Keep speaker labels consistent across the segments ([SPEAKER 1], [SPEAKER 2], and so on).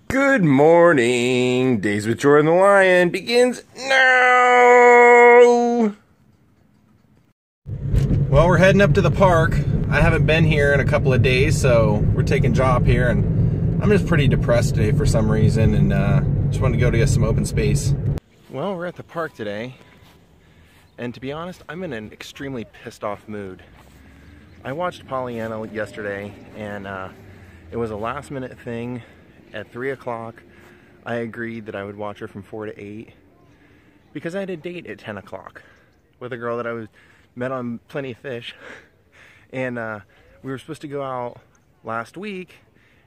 [SPEAKER 1] Good morning. Days with Jordan the Lion begins now. Well, we're heading up to the park. I haven't been here in a couple of days, so we're taking Job here, and I'm just pretty depressed today for some reason, and just wanted to go to get some open space. Well, we're at the park today, and to be honest, I'm in an extremely pissed off mood. I watched Pollyanna yesterday, and it was a last minute thing. At 3 o'clock, I agreed that I would watch her from 4 to 8 because I had a date at 10 o'clock with a girl that I met on Plenty of Fish. And we were supposed to go out last week,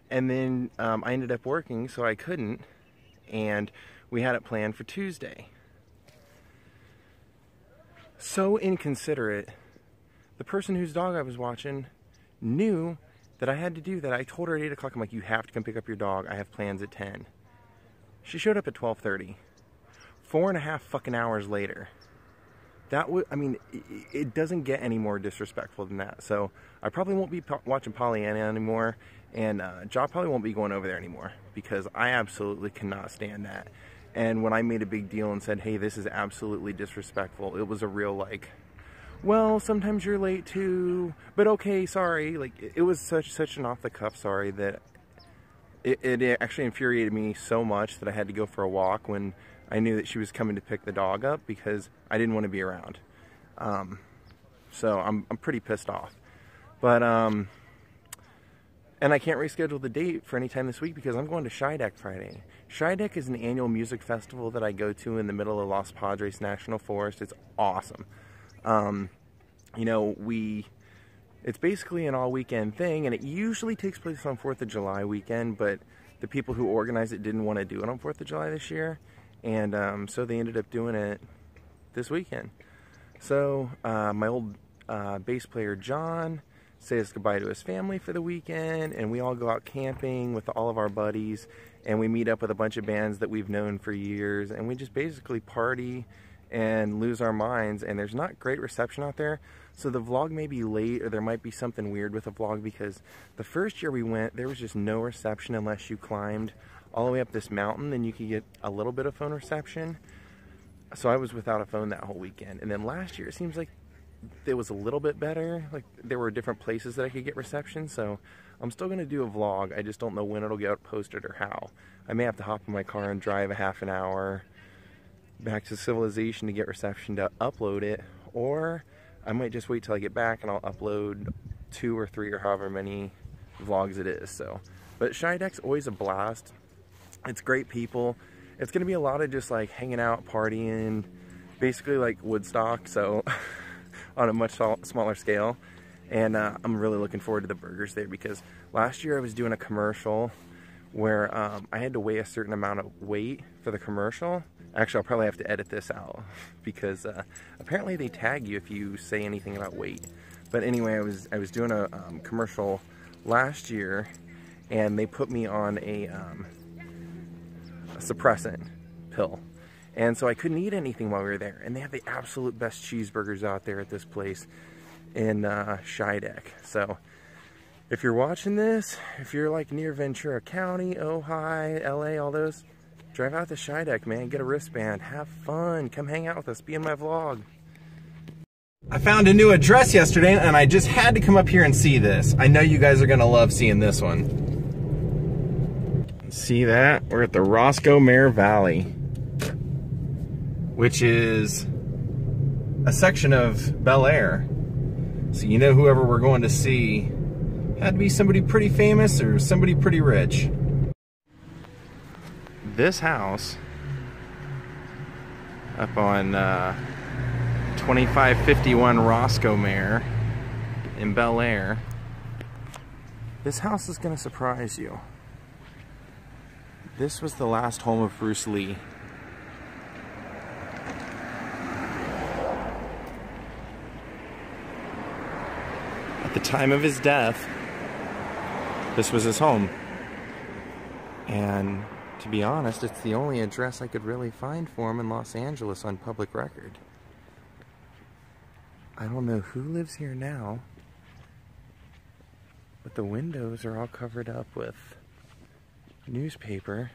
[SPEAKER 1] and then I ended up working, so I couldn't. And we had it planned for Tuesday. So inconsiderate. The person whose dog I was watching knew that I had to do that. I told her at 8 o'clock, I'm like, you have to come pick up your dog. I have plans at 10. She showed up at 12:30. 4.5 fucking hours later. That would, I mean, it doesn't get any more disrespectful than that. So I probably won't be watching Pollyanna anymore, and Job probably won't be going over there anymore because I absolutely cannot stand that. And when I made a big deal and said, hey, this is absolutely disrespectful, it was a real like, well, sometimes you're late too, but okay, sorry. Like, it was such an off-the-cuff sorry that it actually infuriated me so much that I had to go for a walk when I knew that she was coming to pick the dog up because I didn't want to be around. So I'm pretty pissed off. But, and I can't reschedule the date for any time this week because I'm going to Shydeck Friday. Shydeck is an annual music festival that I go to in the middle of Los Padres National Forest. It's awesome. You know, it's basically an all-weekend thing, and it usually takes place on 4th of July weekend, but the people who organized it didn't want to do it on 4th of July this year, and so they ended up doing it this weekend. So my old bass player John says goodbye to his family for the weekend, and we all go out camping with all of our buddies, and we meet up with a bunch of bands that we've known for years, and we just basically party and lose our minds. And there's not great reception out there, so the vlog may be late, or there might be something weird with the vlog, because the first year we went, there was just no reception unless you climbed all the way up this mountain, then you could get a little bit of phone reception. So I was without a phone that whole weekend. And then last year it seems like it was a little bit better, like there were different places that I could get reception. So I'm still going to do a vlog, I just don't know when it'll get posted or how. I may have to hop in my car and drive a half an hour back to civilization to get reception to upload it, or I might just wait till I get back and I'll upload 2 or 3 or however many vlogs it is. So, but Shydeck's always a blast. It's great people. It's gonna be a lot of just like hanging out, partying, basically like Woodstock, so on a much smaller scale. And I'm really looking forward to the burgers there, because last year I was doing a commercial where I had to weigh a certain amount of weight for the commercial. Actually, I'll probably have to edit this out because apparently they tag you if you say anything about weight. But anyway, I was doing a commercial last year, and they put me on a suppressant pill. And so I couldn't eat anything while we were there. And they have the absolute best cheeseburgers out there at this place in Shydeck. So if you're watching this, if you're like near Ventura County, Ojai, LA, all those, drive out to Shydeck, man. Get a wristband. Have fun. Come hang out with us. Be in my vlog. I found a new address yesterday, and I just had to come up here and see this. I know you guys are going to love seeing this one. See that? We're at the Roscoe Mare Valley, which is a section of Bel Air. So you know whoever we're going to see had to be somebody pretty famous or somebody pretty rich. This house up on 2551 Roscoe Mare in Bel Air, this house is going to surprise you. This was the last home of Bruce Lee. At the time of his death, this was his home. And to be honest, it's the only address I could really find for him in Los Angeles on public record. I don't know who lives here now, but the windows are all covered up with newspaper.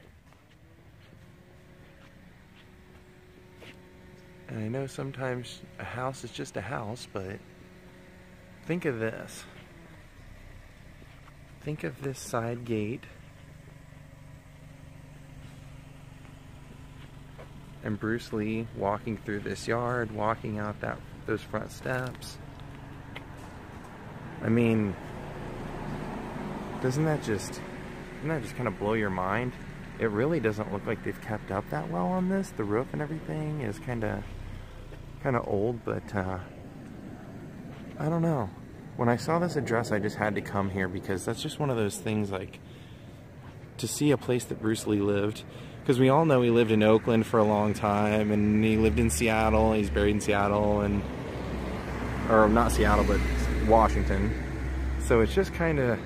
[SPEAKER 1] And I know sometimes a house is just a house, but think of this. Think of this side gate. And Bruce Lee walking through this yard, walking out those front steps. I mean, doesn't that just kind of blow your mind? It really doesn't look like they've kept up that well on this. The roof and everything is kind of old, but I don't know. When I saw this address, I just had to come here because that's just one of those things, like, to see a place that Bruce Lee lived. Because we all know he lived in Oakland for a long time, and he lived in Seattle, he's buried in Seattle, or not Seattle, but Washington. So it's just kind of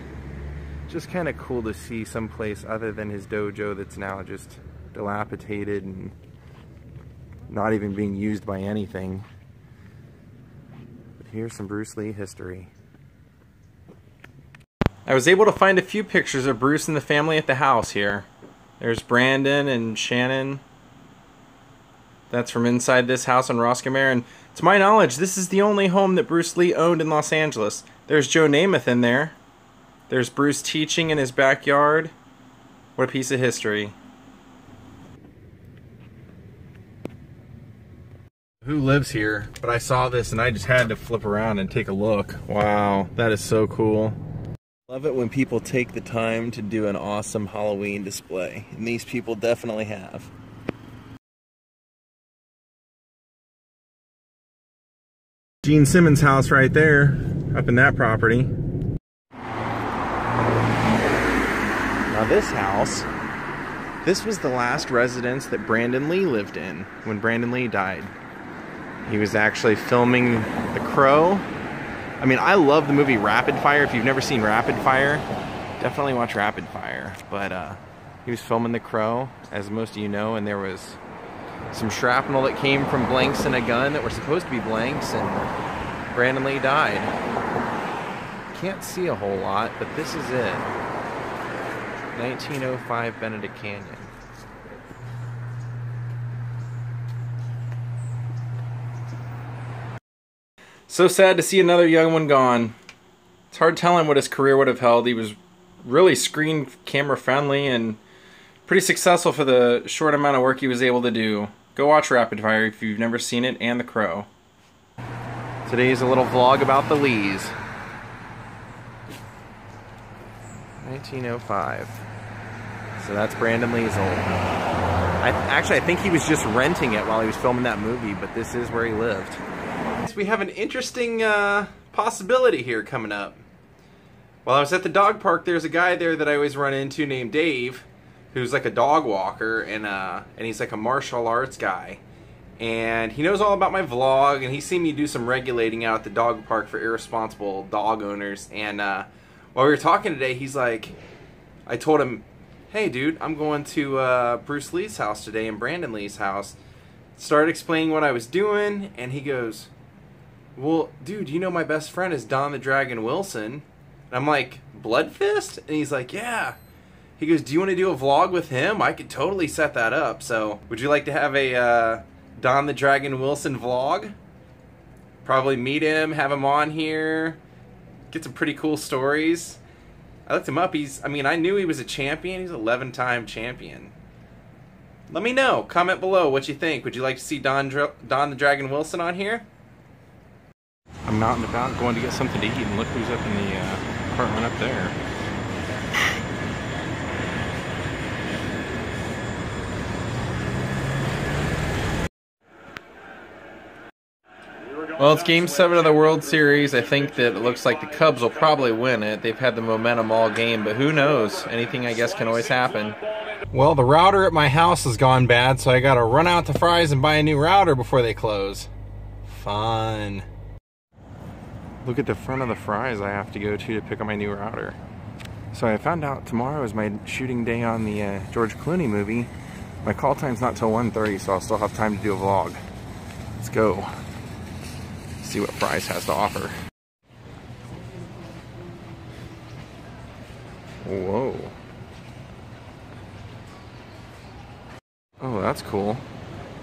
[SPEAKER 1] cool to see someplace other than his dojo that's now just dilapidated and not even being used by anything. But here's some Bruce Lee history. I was able to find a few pictures of Bruce and the family at the house here. There's Brandon and Shannon. That's from inside this house on Roscommare. And to my knowledge, this is the only home that Bruce Lee owned in Los Angeles. There's Joe Namath in there. There's Bruce teaching in his backyard. What a piece of history. Who lives here? But I saw this and I just had to flip around and take a look. Wow, that is so cool. Love it when people take the time to do an awesome Halloween display, and these people definitely have. Gene Simmons' house right there, up in that property. Now this house, this was the last residence that Brandon Lee lived in when Brandon Lee died. He was actually filming The Crow. I mean, I love the movie Rapid Fire. If you've never seen Rapid Fire, definitely watch Rapid Fire. But he was filming The Crow, as most of you know, and there was some shrapnel that came from blanks in a gun that were supposed to be blanks, and Brandon Lee died. Can't see a whole lot, but this is it. 1905 Benedict Canyon. So sad to see another young one gone. It's hard telling what his career would have held. He was really screen camera friendly and pretty successful for the short amount of work he was able to do. Go watch Rapid Fire if you've never seen it, and The Crow. Today's a little vlog about the Lees. 1905. So that's Brandon Lee's old home. I think he was just renting it while he was filming that movie, but this is where he lived. We have an interesting possibility here coming up. While I was at the dog park, there's a guy there that I always run into named Dave, who's like a dog walker, and he's like a martial arts guy. And he knows all about my vlog, and he's seen me do some regulating out at the dog park for irresponsible dog owners. And while we were talking today, he's like, I told him, hey dude, I'm going to Bruce Lee's house today and Brandon Lee's house. Started explaining what I was doing, and he goes, well, dude, you know my best friend is Don the Dragon Wilson. And I'm like, Bloodfist? And he's like, yeah. He goes, do you want to do a vlog with him? I could totally set that up. So, would you like to have a Don the Dragon Wilson vlog? Probably meet him, have him on here, get some pretty cool stories. I looked him up. I knew he was a champion. He's an 11-time champion. Let me know. Comment below what you think. Would you like to see Don the Dragon Wilson on here? I'm out and about going to get something to eat, and look who's up in the apartment up there. Well, it's Game 7 of the World Series. I think that it looks like the Cubs will probably win it. They've had the momentum all game, but who knows? Anything, I guess, can always happen. Well, the router at my house has gone bad, so I gotta run out to Fry's and buy a new router before they close. Fun. Look at the front of the Fry's I have to go to pick up my new router. So I found out tomorrow is my shooting day on the George Clooney movie. My call time's not till 1:30, so I'll still have time to do a vlog. Let's go. See what Fry's has to offer. Whoa. that's cool.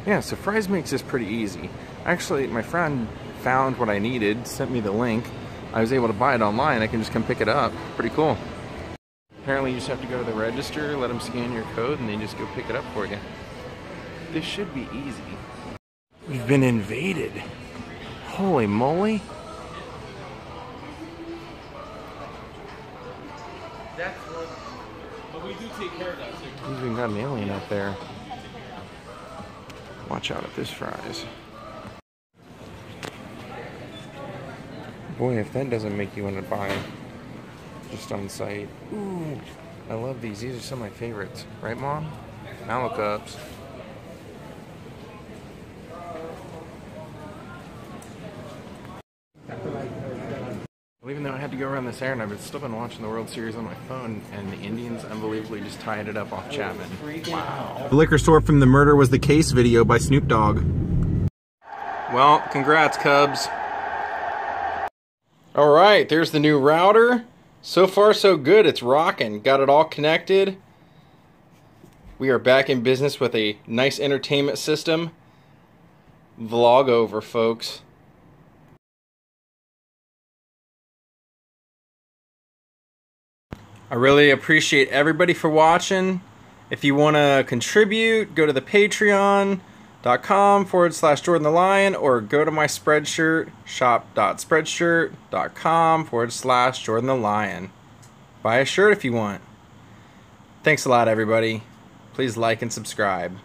[SPEAKER 1] Yeah, so Fry's makes this pretty easy. Actually, my friend found what I needed, sent me the link. I was able to buy it online. I can just come pick it up. Pretty cool. Apparently you just have to go to the register, let them scan your code, and they just go pick it up for you. This should be easy. We've been invaded. Holy moly.
[SPEAKER 2] That's what. But we do take care of that.
[SPEAKER 1] We've even got an alien up there. Watch out at this Fry's. Boy, if that doesn't make you want to buy just on site. Ooh, I love these. These are some of my favorites. Right, Mom? Mallow cups. Well, even though I had to go around this errand, I've still been watching the World Series on my phone, and the Indians unbelievably just tied it up off Chapman. Wow. The liquor store from the Murder Was the Case video by Snoop Dogg. Well, congrats, Cubs. All right, there's the new router. So far, so good. It's rocking. Got it all connected. We are back in business with a nice entertainment system. Vlog over, folks. I really appreciate everybody for watching. If you want to contribute, go to the patreon.com/Jordan the Lion, or go to my Spreadshirt, shop.spreadshirt.com/Jordan the Lion. Buy a shirt if you want. Thanks a lot, everybody. Please like and subscribe.